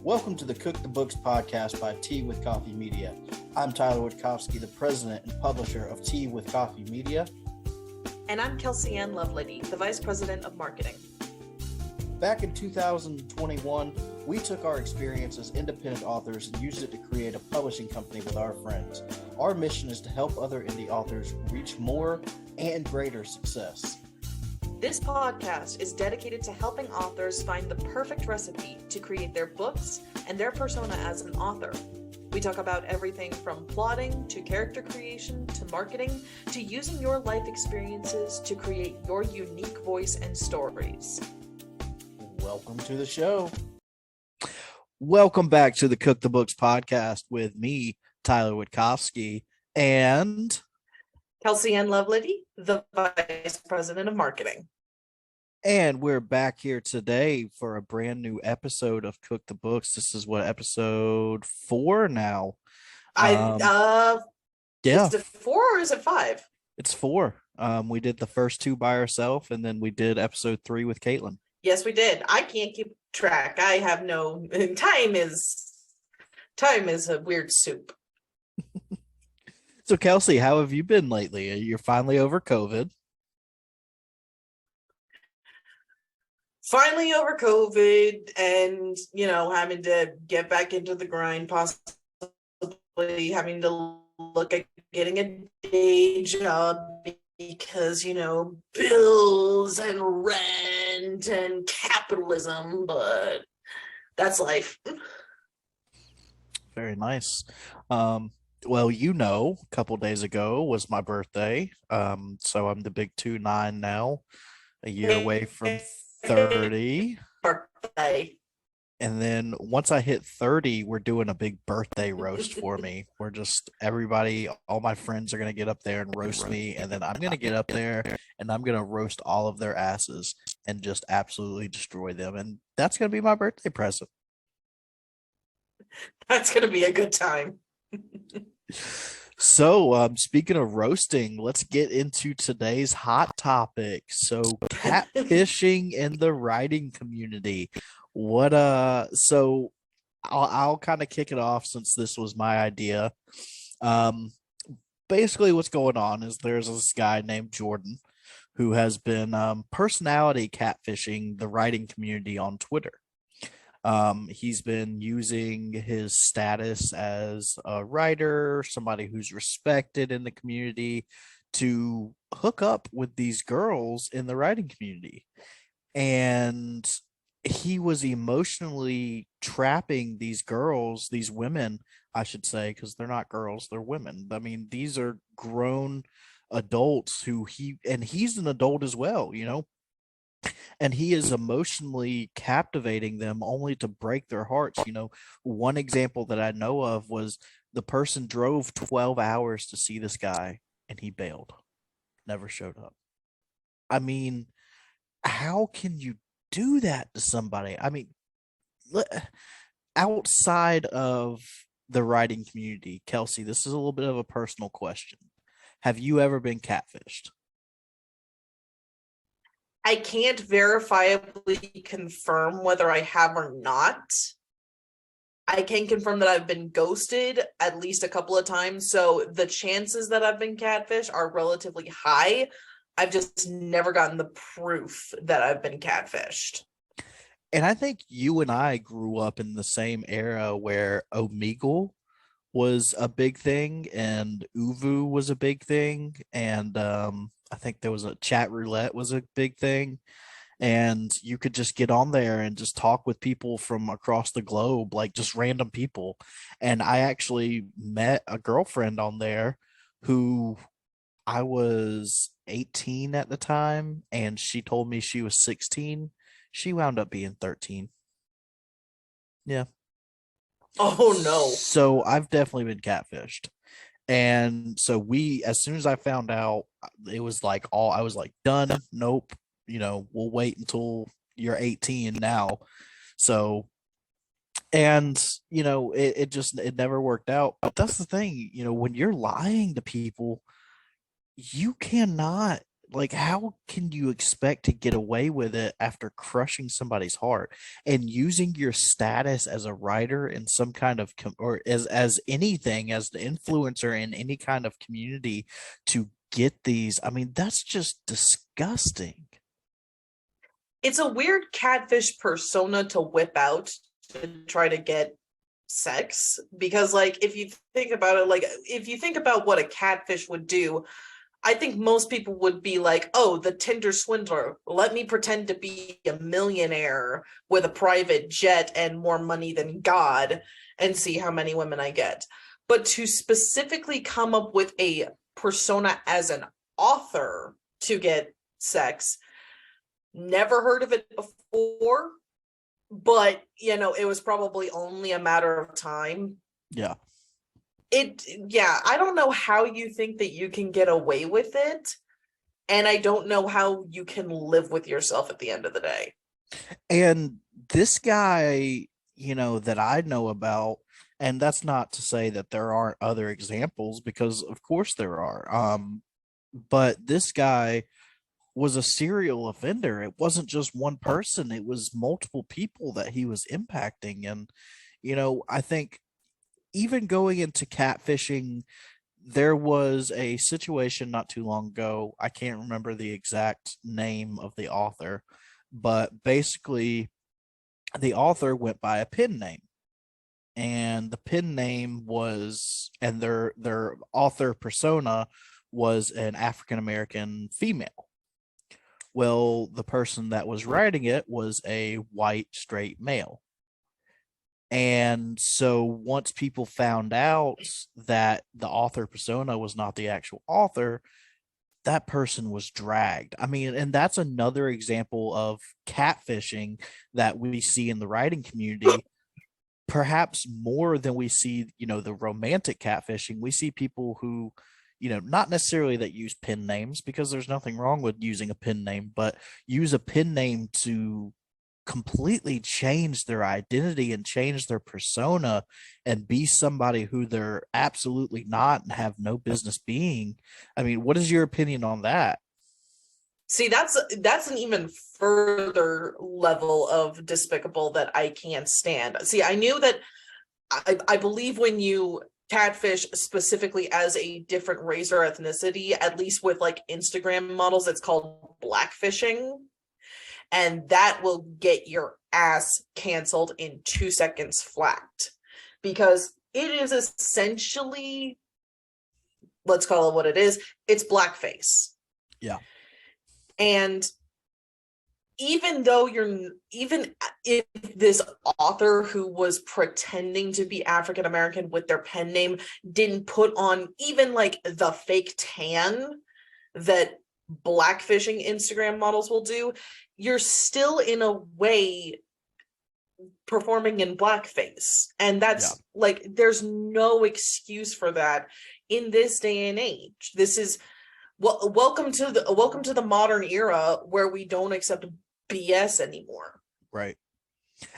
Welcome to the Cook the Books podcast by Tea with Coffee Media. I'm Tyler Wittkofsky, the president and publisher of Tea with Coffee Media. And I'm Kelsey Lovelady, the vice president of marketing. Back in 2021, we took our experience as independent authors and used it to create a publishing company with our friends. Our mission is to help other indie authors reach more and greater success. This podcast is dedicated to helping authors find the perfect recipe to create their books and their persona as an author. We talk about everything from plotting to character creation to marketing to using your life experiences to create your unique voice and stories. Welcome to the show. Welcome back to the Cook the Books podcast with me, Tyler Wittkofsky, and Kelsey Lovelady, the vice president of marketing. And we're back here today for a brand new episode of Cook the Books. This is episode 4 now. Yeah. Is it 4 or is it 5? It's 4. We did the first 2 by ourselves, and then we did episode 3 with Caitlin. Yes, we did. I can't keep track. I have no time is a weird soup. So Kelsey, how have you been lately? You're finally over COVID. Finally over COVID and, having to get back into the grind, possibly having to look at getting a day job because, bills and rent and capitalism, but that's life. Very nice. Well, a couple days ago was my birthday. So I'm the big 29 now, a year away from 30. Birthday. And then once I hit 30, we're doing a big birthday roast for me. We're just all my friends are going to get up there and roast me. And then I'm going to get up there and I'm going to roast all of their asses and just absolutely destroy them. And that's going to be my birthday present. That's going to be a good time. So, speaking of roasting, let's get into today's hot topic. So, catfishing in the writing community. So I'll kind of kick it off since this was my idea. Basically what's going on is there's this guy named Jordan who has been personality catfishing the writing community on Twitter. He's been using his status as a writer, somebody who's respected in the community, to hook up with these girls in the writing community. And he was emotionally trapping these girls, these women, I should say, because they're not girls, they're women. I mean, these are grown adults he's an adult as well, and he is emotionally captivating them only to break their hearts. One example that I know of was the person drove 12 hours to see this guy and he bailed, never showed up. I mean, how can you do that to somebody? I mean, outside of the writing community, Kelsey, this is a little bit of a personal question. Have you ever been catfished? I can't verifiably confirm whether I have or not. I can confirm that I've been ghosted at least a couple of times, so the chances that I've been catfished are relatively high. I've just never gotten the proof that I've been catfished. And I think you and I grew up in the same era where Omegle was a big thing and Uvu was a big thing. And I think there was a chat roulette was a big thing. And you could just get on there and just talk with people from across the globe, like just random people. And I actually met a girlfriend on there who I was 18 at the time, and she told me she was 16. She wound up being 13. Yeah. Oh no. So I've definitely been catfished. And so as soon as I found out, it was like I was like, done. Nope. We'll wait until you're 18 now. So, and it never worked out. But that's the thing, when you're lying to people, you cannot like, how can you expect to get away with it after crushing somebody's heart and using your status as a writer in some kind of or as anything, as the influencer in any kind of community to get these? I mean, that's just disgusting. It's a weird catfish persona to whip out to try to get sex, because like if you think about it, like if you think about what a catfish would do, I think most people would be like, oh, the Tinder swindler, let me pretend to be a millionaire with a private jet and more money than God and see how many women I get. But to specifically come up with a persona as an author to get sex, never heard of it before, but it was probably only a matter of time. Yeah. Yeah, I don't know how you think that you can get away with it, and I don't know how you can live with yourself at the end of the day. And this guy, that I know about, and that's not to say that there aren't other examples, because of course there are. But this guy was a serial offender. It wasn't just one person, it was multiple people that he was impacting. And, I think even going into catfishing, there was a situation not too long ago. I can't remember the exact name of the author, but basically, the author went by a pen name. And the pen name was, and their author persona was an African American female. Well, the person that was writing it was a white straight male. And so once people found out that the author persona was not the actual author, that person was dragged. I mean, and that's another example of catfishing that we see in the writing community, perhaps more than we see, the romantic catfishing. We see people who, not necessarily that use pen names, because there's nothing wrong with using a pen name, but use a pen name to completely change their identity and change their persona and be somebody who they're absolutely not and have no business being. I mean, what is your opinion on that? See, that's an even further level of despicable that I can't stand. See, I knew that I believe when you catfish specifically as a different race or ethnicity, at least with like Instagram models, it's called blackfishing. And that will get your ass canceled in 2 seconds flat, because it is essentially, let's call it what it is, it's blackface. Yeah. And even if this author who was pretending to be African American with their pen name didn't put on even like the fake tan that blackfishing Instagram models will do, you're still in a way performing in blackface. And that's like, there's no excuse for that in this day and age. This is welcome to the modern era where we don't accept BS anymore. Right.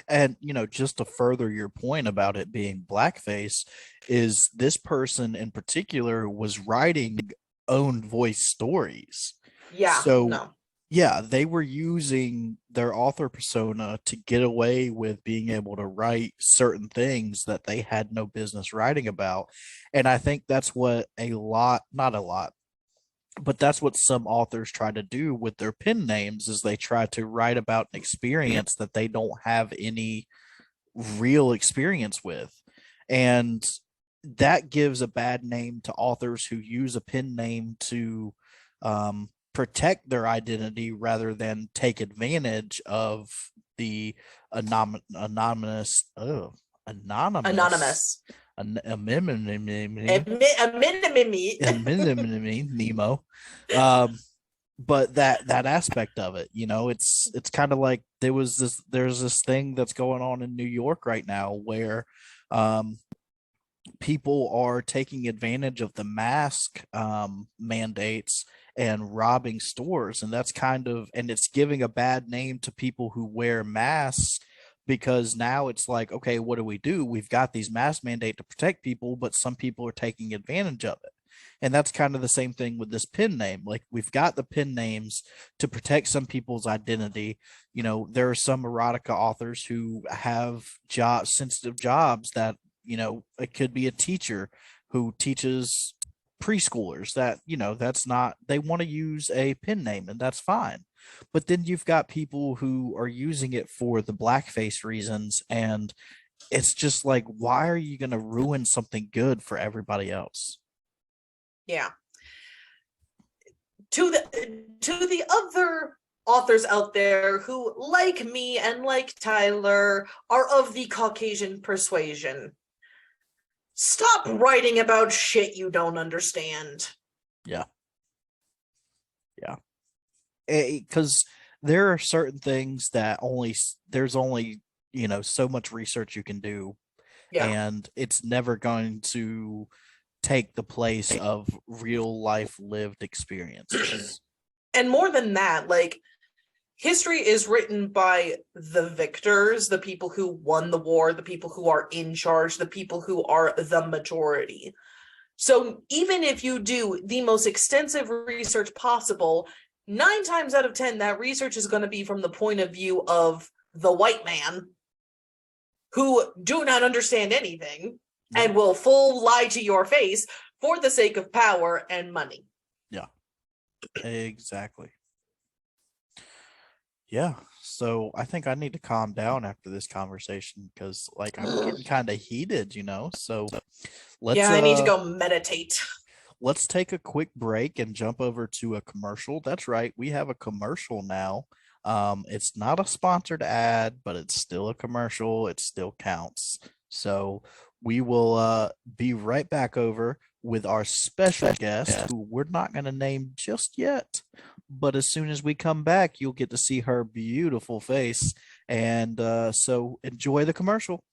And, just to further your point about it being blackface, is this person in particular was writing own voice stories. Yeah. So, no. yeah, they were using their author persona to get away with being able to write certain things that they had no business writing about. And I think that's what not a lot, but that's what some authors try to do with their pen names, is they try to write about an experience that they don't have any real experience with. And that gives a bad name to authors who use a pen name to protect their identity rather than take advantage of the anonymous Anonymous. Nemo. But that aspect of it, it's kind of like there's this thing that's going on in New York right now where people are taking advantage of the mask mandates and robbing stores, and it's giving a bad name to people who wear masks, because now it's like, okay, what do? We've got these mask mandate to protect people, but some people are taking advantage of it. And that's kind of the same thing with this pen name. Like, we've got the pen names to protect some people's identity. There are some erotica authors who have sensitive jobs that, it could be a teacher who teaches preschoolers that, that's not, they want to use a pen name, and that's fine. But then you've got people who are using it for the blackface reasons, and it's just like, why are you going to ruin something good for everybody else? Yeah. To the other authors out there who, like me and like Tyler, are of the Caucasian persuasion, stop writing about shit you don't understand. Yeah. Yeah. Because there are certain things that there's only, so much research you can do. Yeah. And it's never going to take the place of real life lived experiences. And more than that, like, history is written by the victors, the people who won the war, the people who are in charge, the people who are the majority. So even if you do the most extensive research possible, 9 times out of 10, that research is going to be from the point of view of the white man, who do not understand anything and will full lie to your face for the sake of power and money. Yeah, exactly. Yeah, so I think I need to calm down after this conversation, because like I'm getting kind of heated, so I need to go meditate. Let's take a quick break and jump over to a commercial. That's right, we have a commercial now. It's not a sponsored ad, but it's still a commercial. It still counts. So we will be right back over with our special guest, who we're not going to name just yet. But as soon as we come back, you'll get to see her beautiful face. And so enjoy the commercial.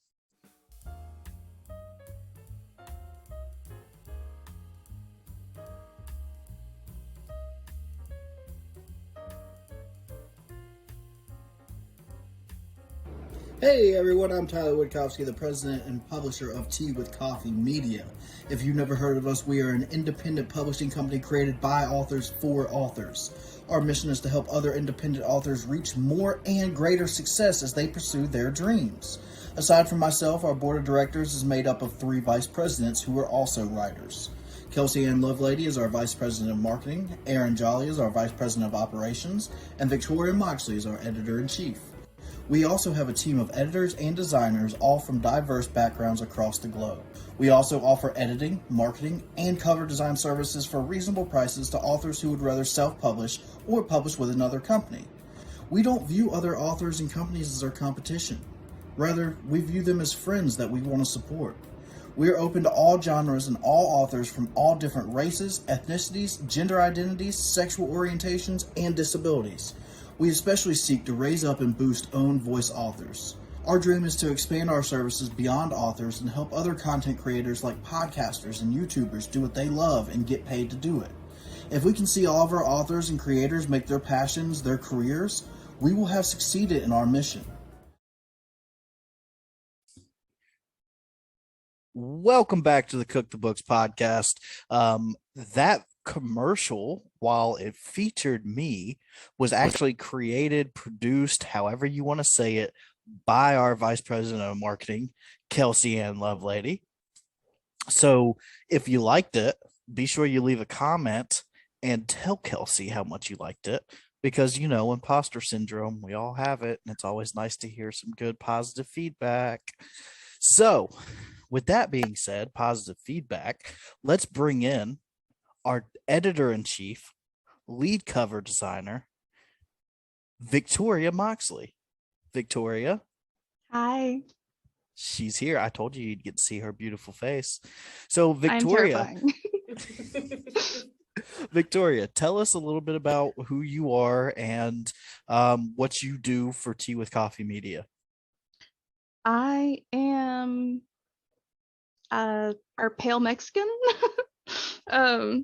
Hey everyone, I'm Tyler Wittkofsky, the president and publisher of Tea with Coffee Media. If you've never heard of us, we are an independent publishing company created by authors for authors. Our mission is to help other independent authors reach more and greater success as they pursue their dreams. Aside from myself, our board of directors is made up of 3 vice presidents who are also writers. Kelsey and Lovelady is our vice president of marketing, Aaron Jolly is our vice president of operations, and Victoria Moxley is our editor-in-chief. We also have a team of editors and designers, all from diverse backgrounds across the globe. We also offer editing, marketing, and cover design services for reasonable prices to authors who would rather self-publish or publish with another company. We don't view other authors and companies as our competition. Rather, we view them as friends that we want to support. We are open to all genres and all authors from all different races, ethnicities, gender identities, sexual orientations, and disabilities. We especially seek to raise up and boost own voice authors. Our dream is to expand our services beyond authors and help other content creators like podcasters and YouTubers do what they love and get paid to do it. If we can see all of our authors and creators make their passions their careers, we will have succeeded in our mission. Welcome back to the Cook the Books podcast. That commercial, while it featured me, was actually created, produced, however you want to say it, by our vice president of marketing, Kelsey and Lovelady. So if you liked it, be sure you leave a comment and tell Kelsey how much you liked it, because imposter syndrome, we all have it, and it's always nice to hear some good positive feedback. So with that being said, positive feedback, let's bring in our editor-in-chief, lead cover designer, Victoria Moxley. Victoria. Hi. She's here. I told you you'd get to see her beautiful face. So Victoria, Victoria, tell us a little bit about who you are and what you do for Tea with Coffee Media. I am our pale Mexican. I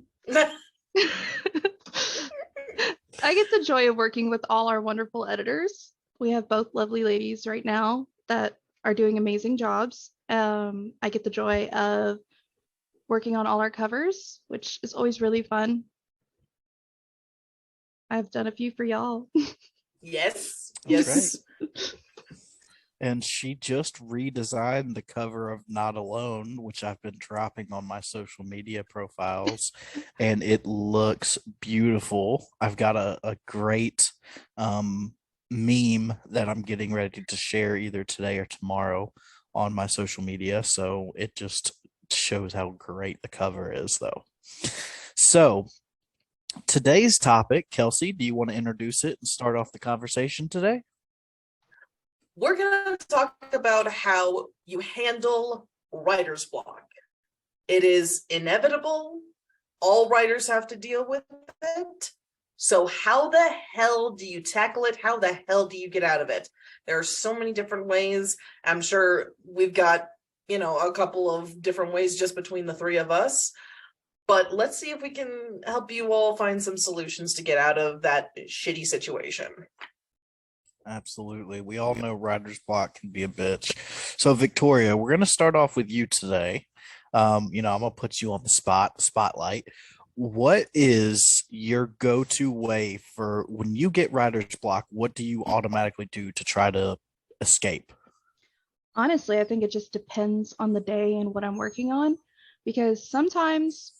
get the joy of working with all our wonderful editors. We have both lovely ladies right now that are doing amazing jobs. I get the joy of working on all our covers, which is always really fun. I've done a few for y'all. Yes. That's Yes. And she just redesigned the cover of Not Alone, which I've been dropping on my social media profiles, and it looks beautiful. I've got a great meme that I'm getting ready to share either today or tomorrow on my social media. So it just shows how great the cover is, though. So today's topic, Kelsey, do you want to introduce it and start off the conversation today? We're going to talk about how you handle writer's block. It is inevitable. All writers have to deal with it. So how the hell do you tackle it? How the hell do you get out of it? There are so many different ways. I'm sure we've got, a couple of different ways just between the three of us. But let's see if we can help you all find some solutions to get out of that shitty situation. Absolutely. We all know writer's block can be a bitch. So, Victoria, we're going to start off with you today. I'm going to put you on the spotlight. What is your go-to way for when you get writer's block? What do you automatically do to try to escape? Honestly, I think it just depends on the day and what I'm working on, because sometimes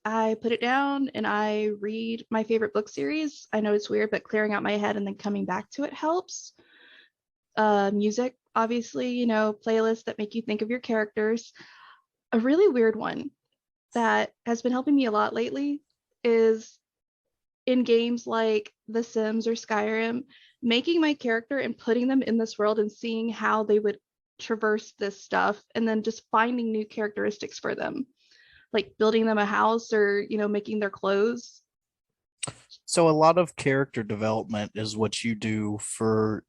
I put it down and I read my favorite book series. I know it's weird, but clearing out my head and then coming back to it helps. Music, obviously, playlists that make you think of your characters. A really weird one that has been helping me a lot lately is in games like The Sims or Skyrim, making my character and putting them in this world and seeing how they would traverse this stuff, and then just finding new characteristics for them, like building them a house or making their clothes. So a lot of character development is what you do for,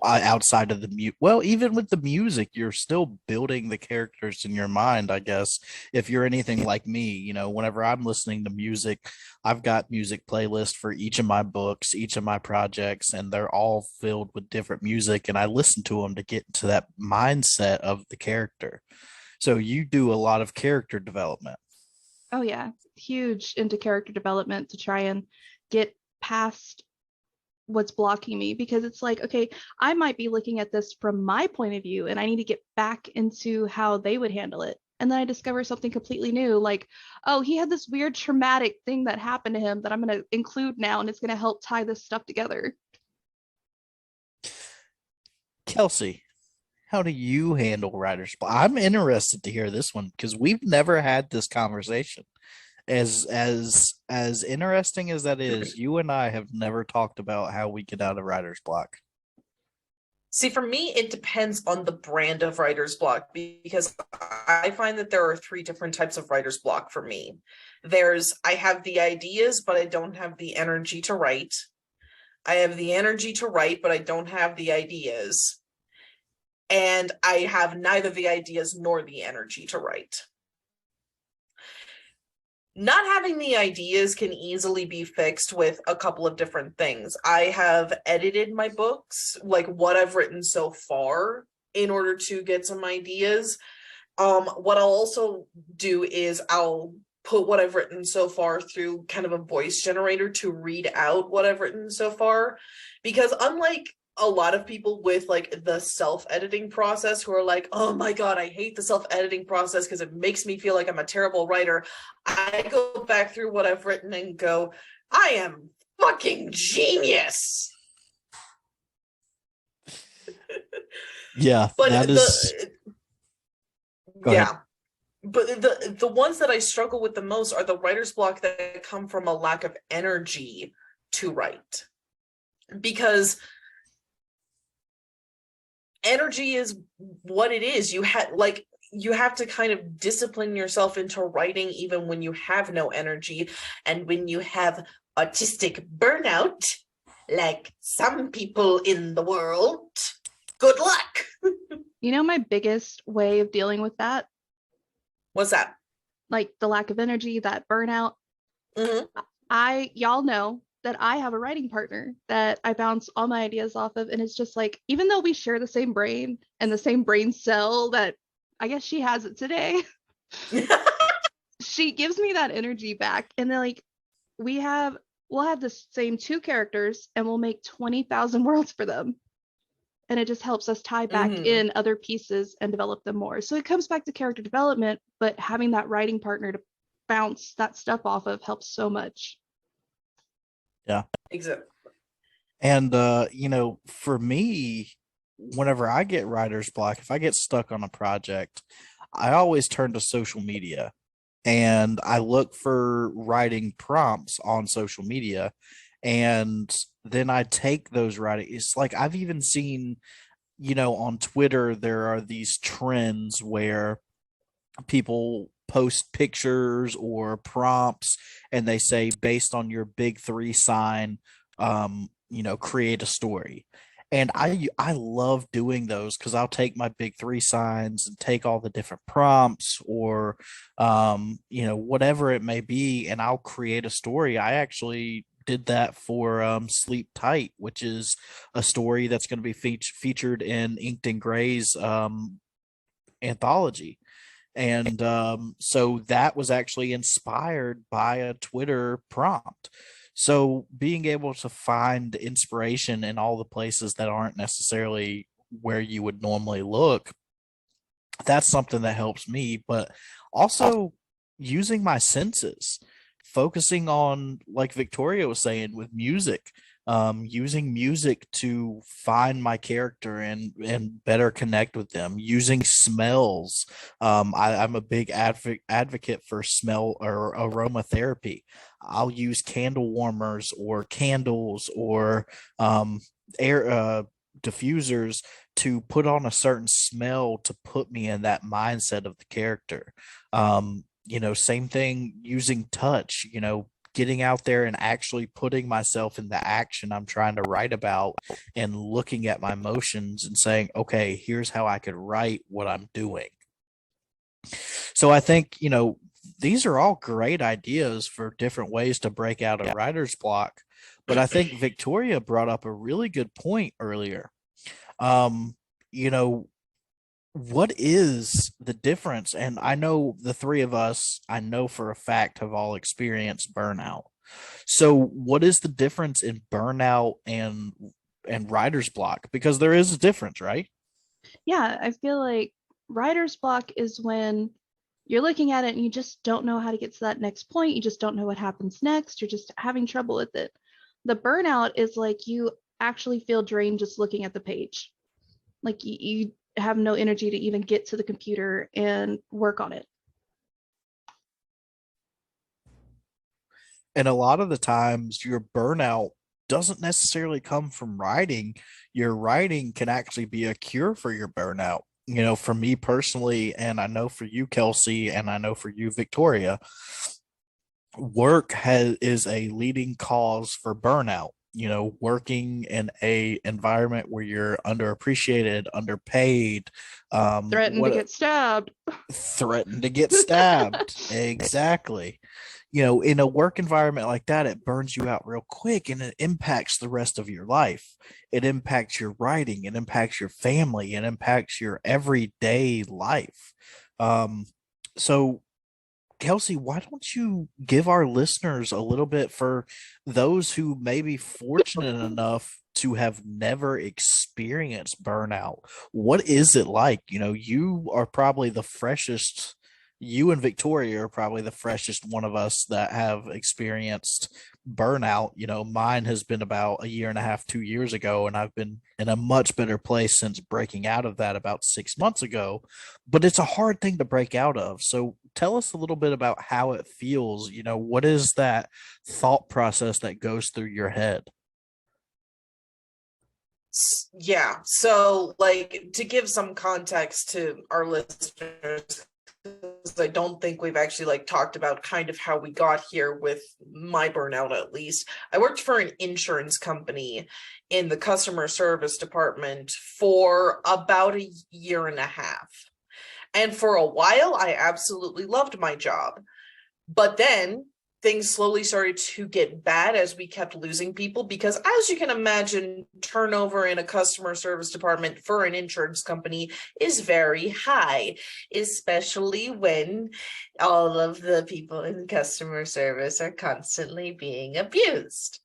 outside of the even with the music, you're still building the characters in your mind, I guess. If you're anything like me, whenever I'm listening to music, I've got music playlists for each of my books, each of my projects, and they're all filled with different music, and I listen to them to get into that mindset of the character. So you do a lot of character development. Oh yeah, huge into character development to try and get past what's blocking me, because it's like, okay, I might be looking at this from my point of view and I need to get back into how they would handle it. And then I discover something completely new, like, oh, he had this weird traumatic thing that happened to him that I'm going to include now, and it's going to help tie this stuff together. Kelsey, how do you handle writer's block? I'm interested to hear this one because we've never had this conversation. As interesting as that is, you and I have never talked about how we get out of writer's block. See, for me, it depends on the brand of writer's block, because I find that there are three different types of writer's block for me. I have the ideas, but I don't have the energy to write. I have the energy to write, but I don't have the ideas. And I have neither the ideas nor the energy to write. Not having the ideas can easily be fixed with a couple of different things. I have edited my books, like what I've written so far, in order to get some ideas. What I'll also do is I'll put what I've written so far through kind of a voice generator to read out what I've written so far. Because unlike a lot of people with like the self-editing process who are like, oh my God, I hate the self-editing process because it makes me feel like I'm a terrible writer, I go back through what I've written and go, I am fucking genius. Yeah, but that is. Go ahead. But the ones that I struggle with the most are the writer's block that come from a lack of energy to write. Because energy is what it is. You have to kind of discipline yourself into writing even when you have no energy, and when you have artistic burnout, like some people in the world, good luck. My biggest way of dealing with that? What's that? Like the lack of energy, that burnout. Mm-hmm. Y'all know that I have a writing partner that I bounce all my ideas off of. And it's just like, even though we share the same brain and the same brain cell that I guess she has it today, she gives me that energy back. And then like we'll have the same two characters and we'll make 20,000 worlds for them. And it just helps us tie back in other pieces and develop them more. So it comes back to character development, but having that writing partner to bounce that stuff off of helps so much. Yeah. Exactly. And for me, whenever I get writer's block, if I get stuck on a project, I always turn to social media and I look for writing prompts on social media. And then I take those writing. It's like I've even seen, on Twitter, there are these trends where people post pictures or prompts and they say, based on your big three sign, create a story. And I love doing those because I'll take my big three signs and take all the different prompts or whatever it may be, and I'll create a story. I actually did that for Sleep Tight, which is a story that's going to be featured in Inked and Gray's anthology. And so that was actually inspired by a Twitter prompt. So being able to find inspiration in all the places that aren't necessarily where you would normally look, that's something that helps me. But also using my senses, focusing on, like Victoria was saying, with music, using music to find my character and better connect with them, using smells. I'm a big advocate for smell or aromatherapy. I'll use candle warmers or candles or air diffusers to put on a certain smell to put me in that mindset of the character. Same thing using touch, getting out there and actually putting myself in the action I'm trying to write about and looking at my emotions and saying, okay, here's how I could write what I'm doing. So I think, these are all great ideas for different ways to break out a writer's block. But I think Victoria brought up a really good point earlier. You know, what is the difference? And I know the three of us, I know for a fact, have all experienced burnout. So what is the difference in burnout and writer's block? Because there is a difference, right? Yeah, I feel like writer's block is when you're looking at it and you just don't know how to get to that next point. You just don't know what happens next. You're just having trouble with it. The burnout is like you actually feel drained just looking at the page. Like you have no energy to even get to the computer and work on it. And a lot of the times your burnout doesn't necessarily come from writing. Your writing can actually be a cure for your burnout. For me personally, and I know for you, Kelsey, and I know for you, Victoria, is a leading cause for burnout. Working in a environment where you're underappreciated, underpaid, Threatened to get stabbed. threatened to get stabbed. Exactly. In a work environment like that, it burns you out real quick and it impacts the rest of your life. It impacts your writing, it impacts your family, it impacts your everyday life. So Kelsey, why don't you give our listeners a little bit, for those who may be fortunate enough to have never experienced burnout? What is it like? You are probably the freshest, you and Victoria are probably the freshest one of us that have experienced burnout. Mine has been about a year and a half, 2 years ago, and I've been in a much better place since breaking out of that about 6 months ago. But it's a hard thing to break out of. So tell us a little bit about how it feels. What is that thought process that goes through your head? Yeah. So, like, to give some context to our listeners, because I don't think we've actually talked about kind of how we got here with my burnout. At least I worked for an insurance company in the customer service department for about a year and a half. And for a while, I absolutely loved my job. But then things slowly started to get bad as we kept losing people, because as you can imagine, turnover in a customer service department for an insurance company is very high, especially when all of the people in customer service are constantly being abused.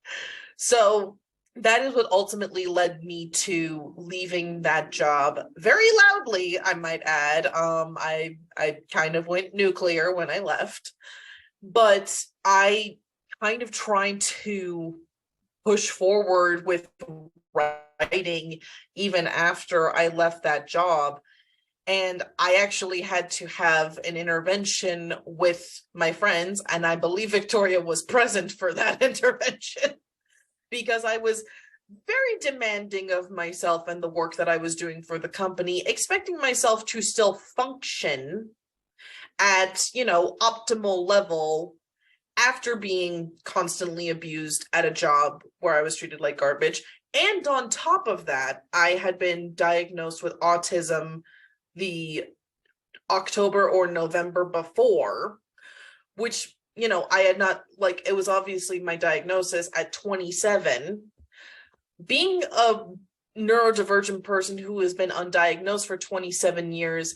So that is what ultimately led me to leaving that job very loudly, I might add. I kind of went nuclear when I left. But I kind of tried to push forward with writing even after I left that job. And I actually had to have an intervention with my friends. And I believe Victoria was present for that intervention, because I was very demanding of myself and the work that I was doing for the company, expecting myself to still function at, optimal level after being constantly abused at a job where I was treated like garbage. And on top of that, I had been diagnosed with autism the October or November before, which, I had not, it was obviously my diagnosis at 27. Being a neurodivergent person who has been undiagnosed for 27 years,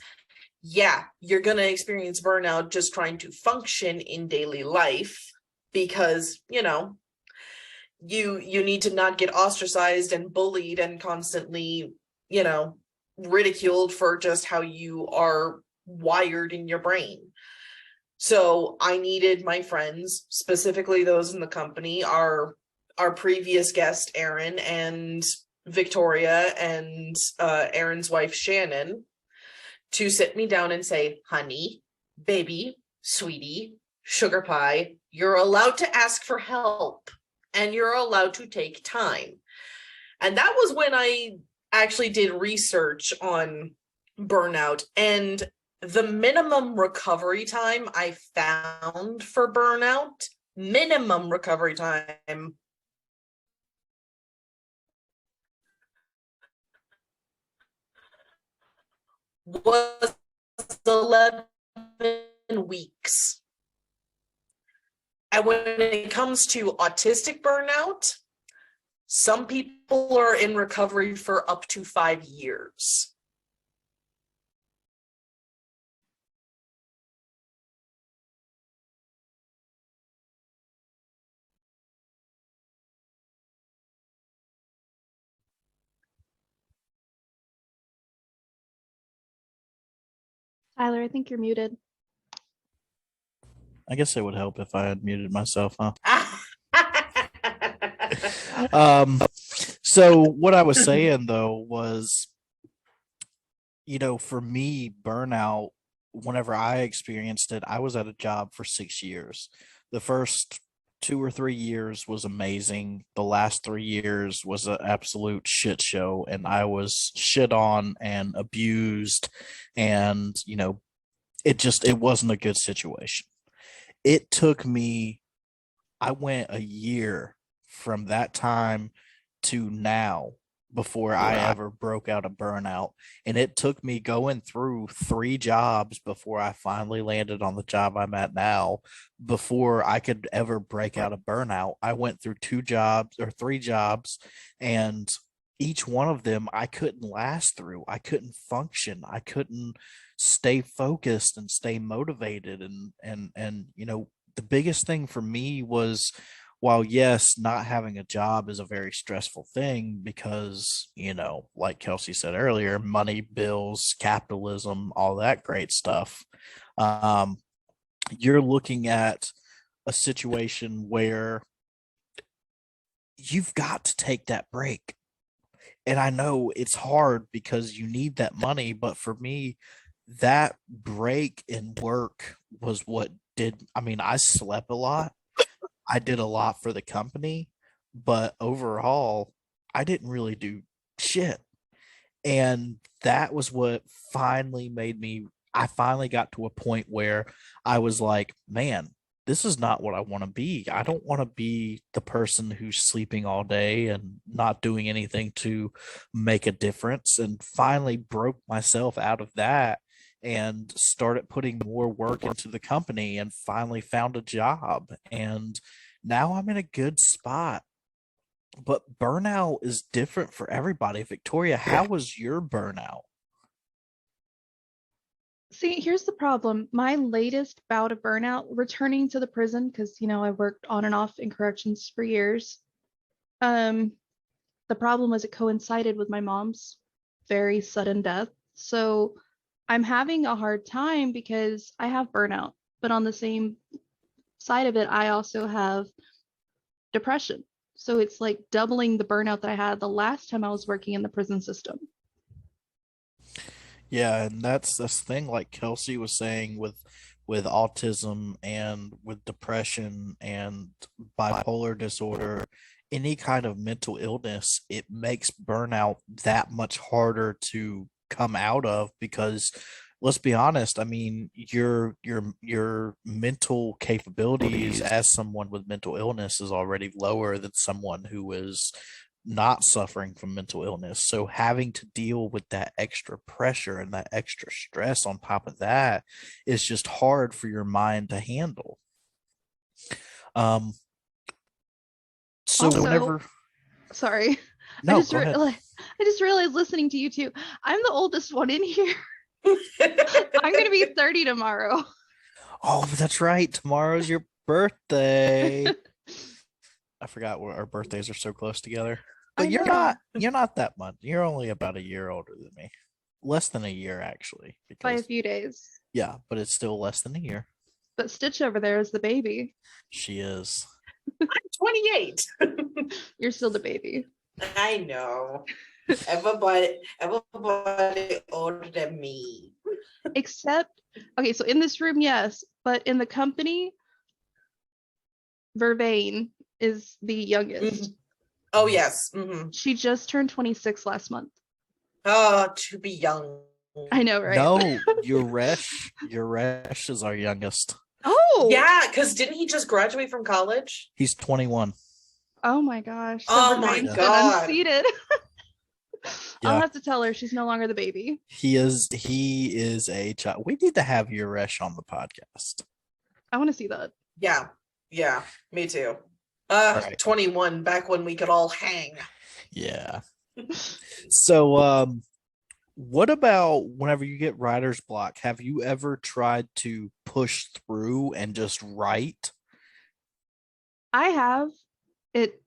yeah, you're going to experience burnout just trying to function in daily life, because, you need to not get ostracized and bullied and constantly, ridiculed for just how you are wired in your brain. So I needed my friends, specifically those in the company, our previous guest, Erin, and Victoria, and Erin's wife, Shannon, to sit me down and say, honey, baby, sweetie, sugar pie, you're allowed to ask for help and you're allowed to take time. And that was when I actually did research on burnout, and the minimum recovery time I found for burnout, minimum recovery time, was 11 weeks. And when it comes to autistic burnout, some people are in recovery for up to 5 years. Tyler, I think you're muted. I guess it would help if I had muted myself, huh? So what I was saying though was, for me, burnout, whenever I experienced it, I was at a job for 6 years. The first 2 or 3 years was amazing. The last 3 years was an absolute shit show, and I was shit on and abused, and it wasn't a good situation. It took me, I went a year from that time to now before I ever broke out of burnout. And it took me going through 3 jobs before I finally landed on the job I'm at now. Before I could ever break out of burnout, I went through 2 jobs or 3 jobs, and each one of them I couldn't last through. I couldn't function. I couldn't stay focused and stay motivated. And the biggest thing for me was, while yes, not having a job is a very stressful thing because, like Kelsey said earlier, money, bills, capitalism, all that great stuff. You're looking at a situation where you've got to take that break. And I know it's hard because you need that money, but for me, that break in work was what did. I mean, I slept a lot. I did a lot for the company, but overall, I didn't really do shit. And that was what finally made me, I finally got to a point where I was like, man, this is not what I want to be. I don't want to be the person who's sleeping all day and not doing anything to make a difference, and finally broke myself out of that and started putting more work into the company and finally found a job. And now I'm in a good spot. But burnout is different for everybody. Victoria, how was your burnout? See, here's the problem. My latest bout of burnout, returning to the prison, because I worked on and off in corrections for years. The problem was it coincided with my mom's very sudden death. So I'm having a hard time because I have burnout, but on the same side of it, I also have depression. So it's like doubling the burnout that I had the last time I was working in the prison system. Yeah, and that's this thing like Kelsey was saying with autism and with depression and bipolar disorder, any kind of mental illness, it makes burnout that much harder to come out of because let's be honest, I mean, your mental capabilities as someone with mental illness is already lower than someone who is not suffering from mental illness. So having to deal with that extra pressure and that extra stress on top of that is just hard for your mind to handle. Um, so Also, whenever sorry, no, go ahead. I just realized listening to you two, I'm the oldest one in here. I'm gonna be 30 tomorrow. Oh, that's right. Tomorrow's your birthday. I forgot our birthdays are so close together. But I know. you're not that much. You're only about a year older than me. Less than a year actually. By a Because few days. yeah, but it's still less than a year. But Stitch over there is the baby. She is. I'm 28. You're still the baby. I know. Everybody older than me. Except, okay, so in this room, yes, but in the company, Vervain is the youngest. Mm-hmm. Oh, yes. Mm-hmm. She just turned 26 last month. Oh, to be young. I know, right? No, Yuresh is our youngest. Oh! Yeah, because didn't he just graduate from college? He's 21. Oh my gosh. So Oh my Vervain's been God. unseated. Yeah. I'll have to tell her she's no longer the baby. He is a child. We need to have Yuresh on the podcast. I want to see that. Yeah, me too. Right. 21, back when we could all hang. Yeah. So what about whenever you get writer's block? Have you ever tried to push through and just write? I have it,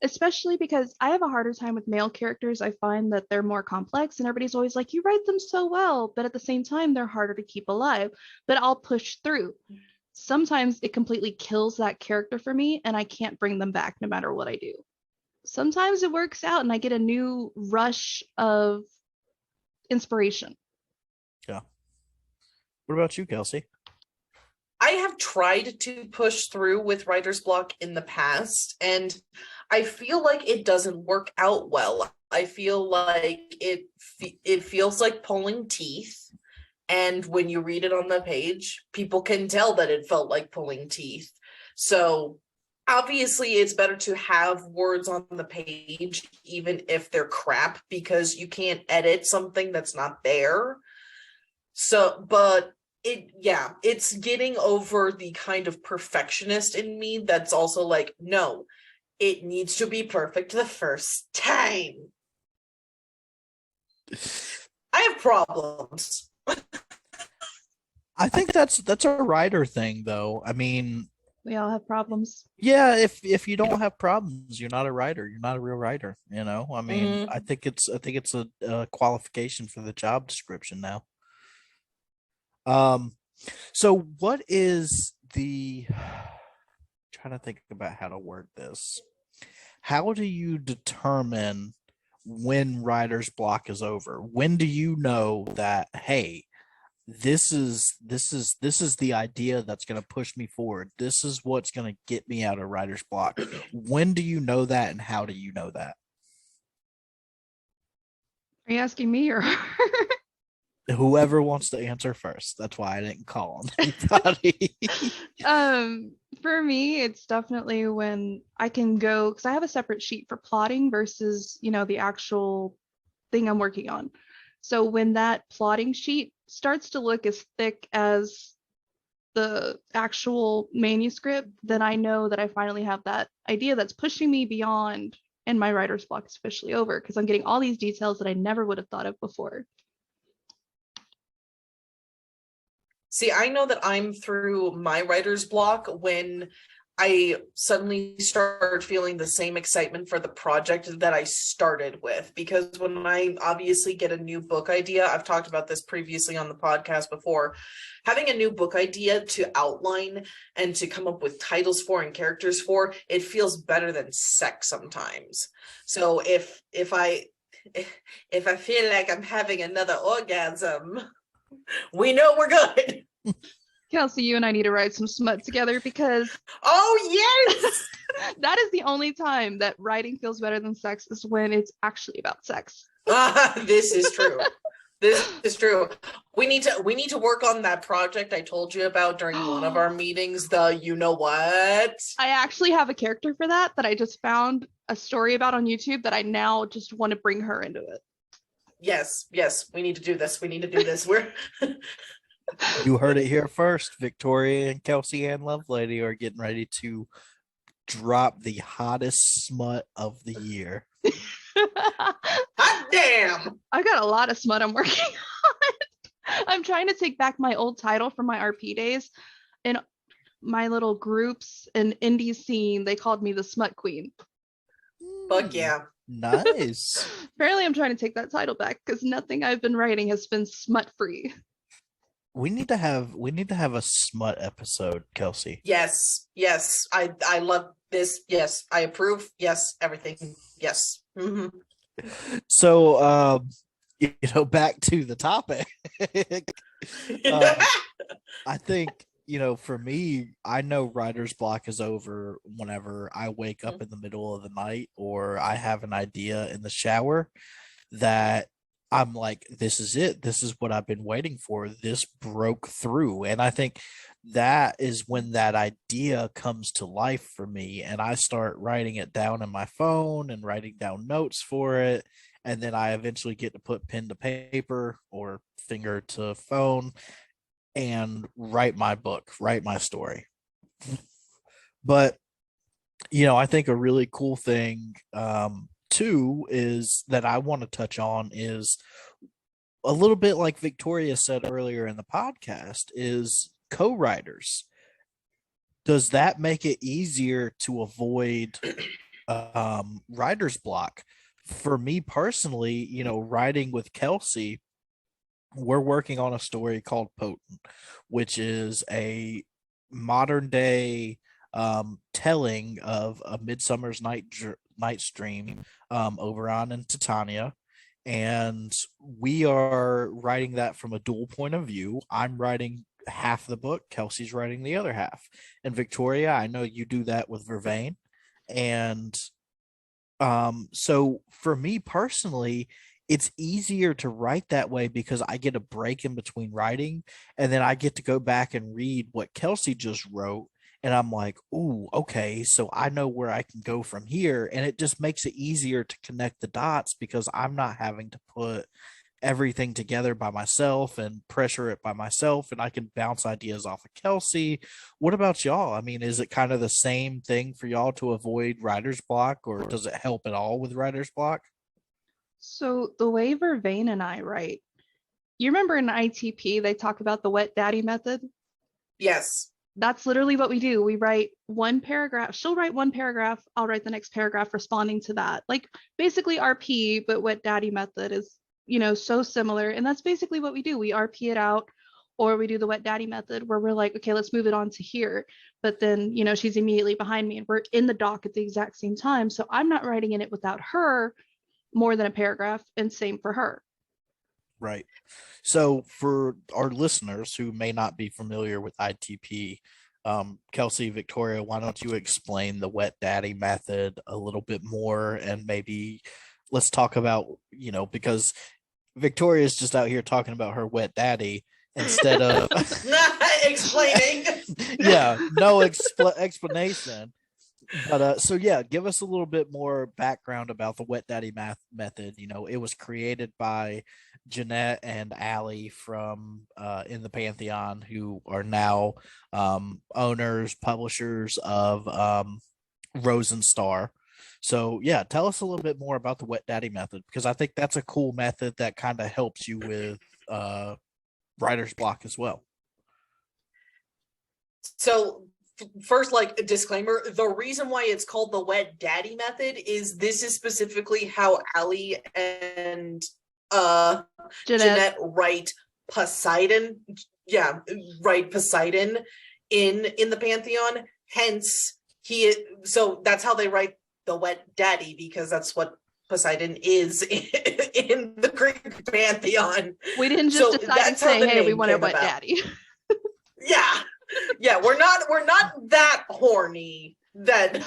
especially because I have a harder time with male characters. I find that they're more complex and everybody's always like, you write them so well, but at the same time, they're harder to keep alive. But I'll push through. Sometimes it completely kills that character for me and I can't bring them back no matter what I do. Sometimes it works out and I get a new rush of inspiration. Yeah. What about you, Kelsey? I have tried to push through with writer's block in the past, and I feel like it doesn't work out well. I feel like it feels like pulling teeth, and when you read it on the page, people can tell that it felt like pulling teeth. So obviously it's better to have words on the page, even if they're crap, because you can't edit something that's not there. So, but it's getting over the kind of perfectionist in me that's also like, no, it needs to be perfect the first time. I have problems. I think that's a writer thing though. I mean, We all have problems. yeah, if you don't have problems, you're not a writer. You're not a real writer, you know? I mean, I think it's a qualification for the job description now. So what is the trying to think about how to word this. How do you determine when writer's block is over? When do you know that, hey, this is the idea that's going to push me forward. This is what's going to get me out of writer's block. When do you know that, and how do you know that? Are you asking me or Whoever wants to answer first. That's why I didn't call on anybody. For me, it's definitely when I can go, because I have a separate sheet for plotting versus, the actual thing I'm working on. So when that plotting sheet starts to look as thick as the actual manuscript, then I know that I finally have that idea that's pushing me beyond, and my writer's block is officially over because I'm getting all these details that I never would have thought of before. See, I know that I'm through my writer's block when I suddenly start feeling the same excitement for the project that I started with. Because when I obviously get a new book idea, I've talked about this previously on the podcast before, having a new book idea to outline and to come up with titles for and characters for, it feels better than sex sometimes. So if I feel like I'm having another orgasm, we know we're good. Kelsey, you and I need to write some smut together because oh yes, that is the only time that writing feels better than sex is when it's actually about sex. This is true. This is true. We need to work on that project I told you about during one of our meetings. The you know what? I actually have a character for that I just found a story about on YouTube that I now just want to bring her into it. Yes, we need to do this. We're You heard it here first. Victoria and Kelsey and Lovelady are getting ready to drop the hottest smut of the year. hot damn. I've got a lot of smut I'm working on. I'm trying to take back my old title from my RP days. In my little groups and indie scene, they called me the Smut Queen. Fuck yeah. Nice. Apparently I'm trying to take that title back because nothing I've been writing has been smut free. We need to have a smut episode, Kelsey. Yes. I love this. Yes, I approve. Yes, everything. Yes. Mm-hmm. So, back to the topic. I think, for me, I know writer's block is over whenever I wake up in the middle of the night or I have an idea in the shower that I'm like, this is it. This is what I've been waiting for. This broke through. And I think that is when that idea comes to life for me. And I start writing it down in my phone and writing down notes for it. And then I eventually get to put pen to paper or finger to phone and write my book, write my story. But, I think a really cool thing, too, is that I want to touch on is a little bit like Victoria said earlier in the podcast is co-writers. Does that make it easier to avoid writer's block? For me personally, writing with Kelsey, we're working on a story called Potent, which is a modern day telling of a Midsummer's Night's Dream over on in Titania. And we are writing that from a dual point of view. I'm writing half the book, Kelsey's writing the other half. And Victoria, I know you do that with Vervain. And so for me personally, it's easier to write that way because I get a break in between writing and then I get to go back and read what Kelsey just wrote. And I'm like, ooh, okay, so I know where I can go from here. And it just makes it easier to connect the dots because I'm not having to put everything together by myself and pressure it by myself. And I can bounce ideas off of Kelsey. What about y'all? I mean, is it kind of the same thing for y'all to avoid writer's block, or does it help at all with writer's block? So the way Vervain and I write, you remember in ITP, they talk about the wet daddy method? Yes. That's literally what we do. We write one paragraph. She'll write one paragraph. I'll write the next paragraph responding to that. Like basically RP, but wet daddy method is, so similar. And that's basically what we do. We RP it out, or we do the wet daddy method where we're like, okay, let's move it on to here. But then, she's immediately behind me and we're in the doc at the exact same time. So I'm not writing in it without her more than a paragraph, and same for her. Right. So for our listeners who may not be familiar with ITP, Kelsey, Victoria, why don't you explain the wet daddy method a little bit more, and maybe let's talk about, because Victoria is just out here talking about her wet daddy instead of explaining. Yeah, no explanation. But so yeah, give us a little bit more background about the wet daddy method. It was created by Jeanette and Allie from In the Pantheon, who are now owners, publishers of Rose and Star. So yeah, tell us a little bit more about the Wet Daddy method, because I think that's a cool method that kind of helps you with writer's block as well. So first, like a disclaimer, the reason why it's called the Wet Daddy method is this is specifically how Allie and Jeanette write Poseidon. Yeah, write Poseidon in the Pantheon. Hence, so that's how they write the Wet Daddy, because that's what Poseidon is in the Greek Pantheon. We didn't just decide and say, hey, we want a Wet Daddy. Yeah, we're not that horny that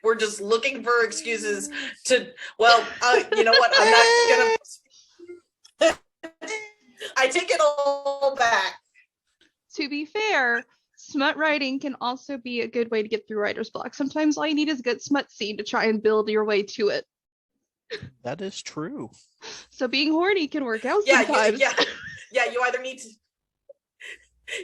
we're just looking for excuses to, well, you know what, I'm not gonna I take it all back. To be fair, smut writing can also be a good way to get through writer's block. Sometimes all you need is a good smut scene to try and build your way to it. That is true. So being horny can work out sometimes. Yeah, you either need to,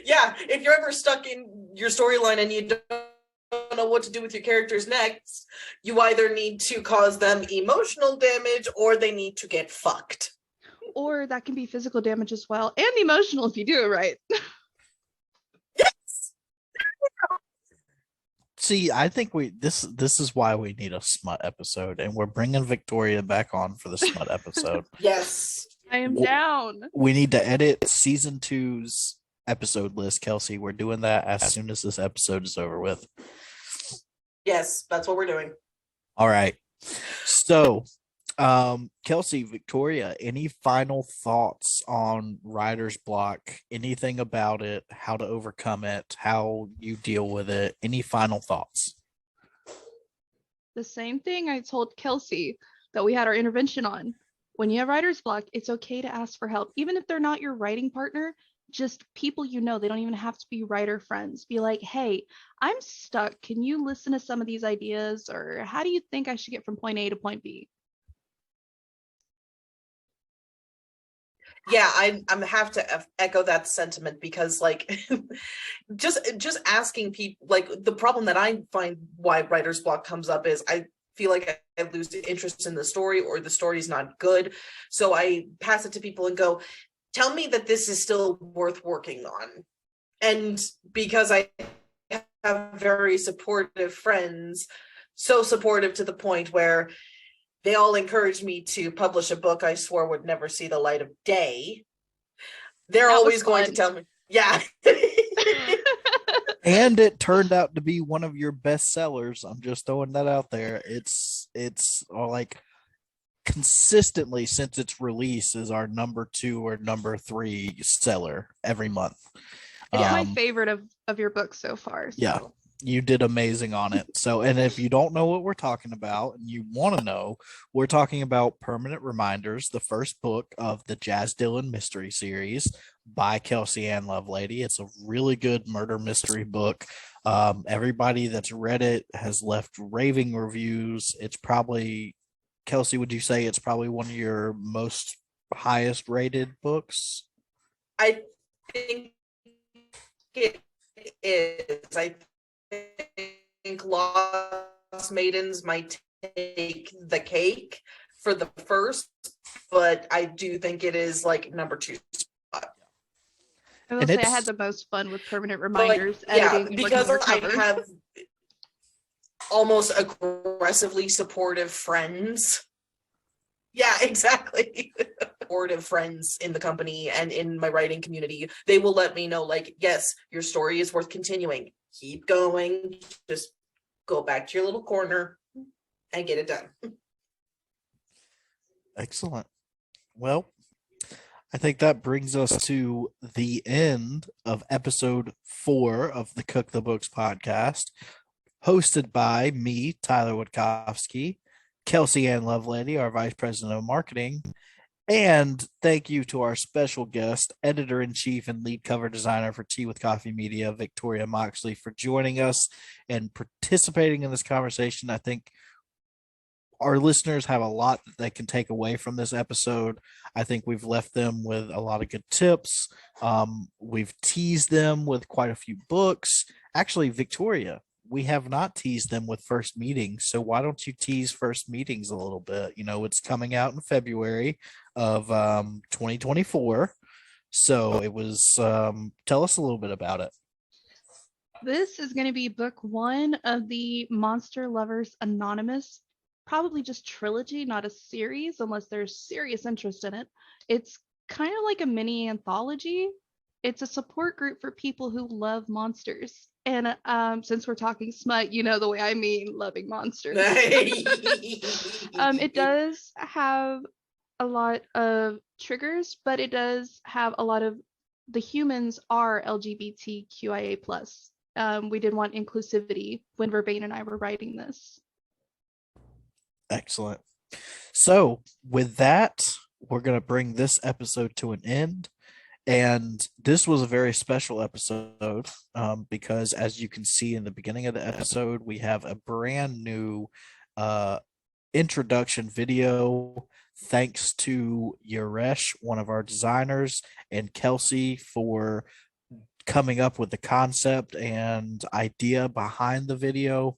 yeah, if you're ever stuck in your storyline and you don't know what to do with your characters next, you either need to cause them emotional damage or they need to get fucked. Or that can be physical damage as well, and emotional if you do it right. Yes. See, I think this is why we need a smut episode, and we're bringing Victoria back on for the smut episode. Yes. I am down. We need to edit season 2's episode list, Kelsey. We're doing that as soon as this episode is over with. Yes, that's what we're doing. All right. So, Kelsey, Victoria, any final thoughts on writer's block? Anything about it, how to overcome it, how you deal with it? Any final thoughts? The same thing I told Kelsey that we had our intervention on. When you have writer's block, it's okay to ask for help. Even if they're not your writing partner, just people you know. They don't even have to be writer friends. Be like, hey, I'm stuck. Can you listen to some of these ideas? Or how do you think I should get from point A to point B? Yeah, I'm have to echo that sentiment, because like just asking people, like the problem that I find why writer's block comes up is I feel like I lose interest in the story, or the story's not good. So I pass it to people and go, tell me that this is still worth working on. And because I have very supportive friends, so supportive to the point where they all encouraged me to publish a book I swore would never see the light of day. They're always going to tell me, yeah. And it turned out to be one of your best sellers. I'm just throwing that out there. It's like consistently since its release is our number 2 or number 3 seller every month. It's my favorite of your books so far. So. Yeah, you did amazing on it. So, and if you don't know what we're talking about and you want to know, we're talking about Permanent Reminders, the first book of the Jazz Dillon mystery series by Kelsey and Lovelady. It's a really good murder mystery book. Everybody that's read it has left raving reviews. It's probably, Kelsey, would you say it's probably one of your most highest rated books? I think it is. I think Lost Maidens might take the cake for the first, but I do think it is like number 2 spot. I will say I had the most fun with Permanent Reminders. Editing, because I have almost aggressively supportive friends. Yeah, exactly. Supportive friends in the company and in my writing community. They will let me know, like, yes, your story is worth continuing. Keep going. Just go back to your little corner and get it done. Excellent. Well, I think that brings us to the end of episode 4 of the Cook the Books podcast, hosted by me, Tyler Wittkofsky, Kelsey Ann Lovelady, our Vice President of Marketing, and thank you to our special guest, Editor-in-Chief and Lead Cover Designer for Tea with Coffee Media, Victoria Moxley, for joining us and participating in this conversation. I think our listeners have a lot that they can take away from this episode. I think we've left them with a lot of good tips. We've teased them with quite a few books. Actually, Victoria, we have not teased them with first meetings. So why don't you tease first meetings a little bit? You know, it's coming out in February of 2024. So it was, tell us a little bit about it. This is going to be book 1 of the Monster Lovers Anonymous, probably just trilogy, not a series, unless there's serious interest in it. It's kind of like a mini anthology. It's a support group for people who love monsters. And since we're talking smut, you know the way I mean loving monsters. It does have a lot of triggers, but it does have a lot of the humans are LGBTQIA+. We did want inclusivity when Vervain and I were writing this. Excellent. So with that, we're going to bring this episode to an end. And this was a very special episode because, as you can see in the beginning of the episode, we have a brand new introduction video. Thanks to Yaresh, one of our designers, and Kelsey for coming up with the concept and idea behind the video.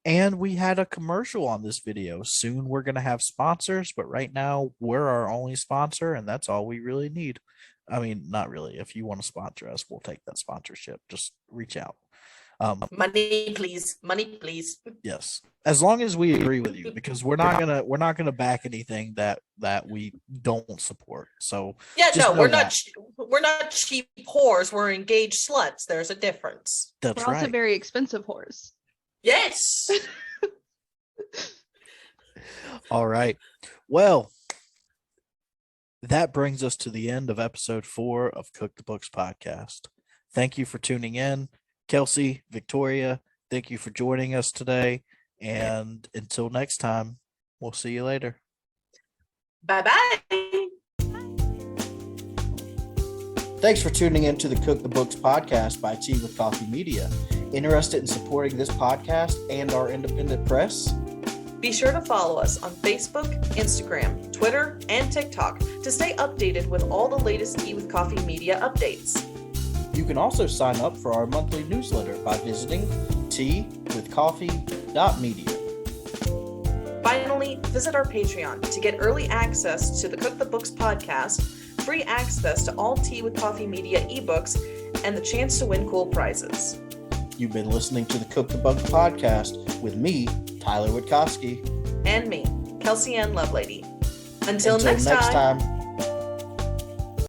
And we had a commercial on this video. Soon we're going to have sponsors, but right now we're our only sponsor, and that's all we really need. I mean, not really. If you want to sponsor us, we'll take that sponsorship. Just reach out. Money, please. Money, please. Yes, as long as we agree with you, because we're not gonna back anything that we don't support. So yeah, no, we're not cheap whores. We're engaged sluts. There's a difference. That's we're right. Also very expensive whores. Yes. All right. Well, that brings us to the end of episode 4 of Cook the Books podcast. Thank you for tuning in. Kelsey, Victoria, thank you for joining us today. And until next time, we'll see you later. Bye-bye. Thanks for tuning in to the Cook the Books podcast by Tea with Coffee Media. Interested in supporting this podcast and our independent press? Be sure to follow us on Facebook, Instagram, Twitter, and TikTok to stay updated with all the latest Tea with Coffee Media updates. You can also sign up for our monthly newsletter by visiting teawithcoffee.media. Finally, visit our Patreon to get early access to the Cook the Books podcast, free access to all Tea with Coffee Media ebooks, and the chance to win cool prizes. You've been listening to the Cook the Books podcast with me, Tyler Wittkofsky. And me, Kelsey Ann Lovelady. Until next time.